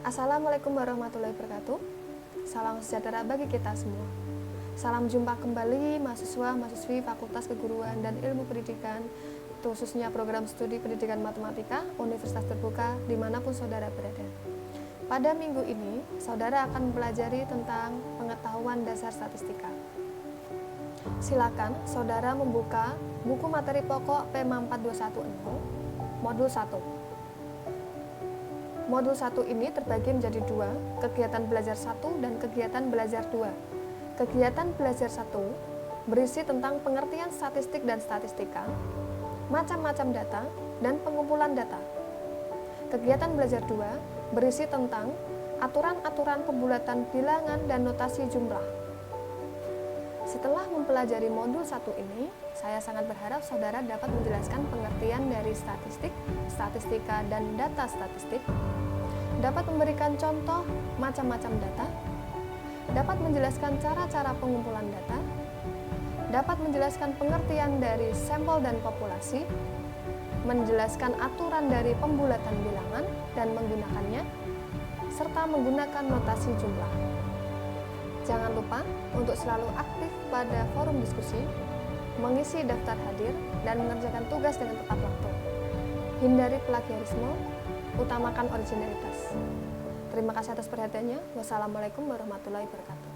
Assalamualaikum warahmatullahi wabarakatuh. Salam sejahtera bagi kita semua. Salam jumpa kembali mahasiswa-mahasiswi Fakultas Keguruan dan Ilmu Pendidikan, khususnya program studi pendidikan matematika Universitas Terbuka dimanapun saudara berada. Pada minggu ini, saudara akan mempelajari tentang pengetahuan dasar statistika. Silakan saudara membuka buku materi pokok PEMA 4210, Modul 1. Modul 1 ini terbagi menjadi dua, kegiatan belajar 1 dan kegiatan belajar 2. Kegiatan belajar 1 berisi tentang pengertian statistik dan statistika, macam-macam data, dan pengumpulan data. Kegiatan belajar 2 berisi tentang aturan-aturan pembulatan bilangan dan notasi jumlah. Setelah mempelajari modul 1 ini, saya sangat berharap saudara dapat menjelaskan pengertian dari statistik, statistika, dan data statistik, dapat memberikan contoh macam-macam data, dapat menjelaskan cara-cara pengumpulan data, dapat menjelaskan pengertian dari sampel dan populasi, menjelaskan aturan dari pembulatan bilangan dan menggunakannya, serta menggunakan notasi jumlah. Jangan lupa untuk selalu aktif pada forum diskusi, mengisi daftar hadir, dan mengerjakan tugas dengan tepat waktu. Hindari plagiarisme, utamakan originalitas. Terima kasih atas perhatiannya. Wassalamualaikum warahmatullahi wabarakatuh.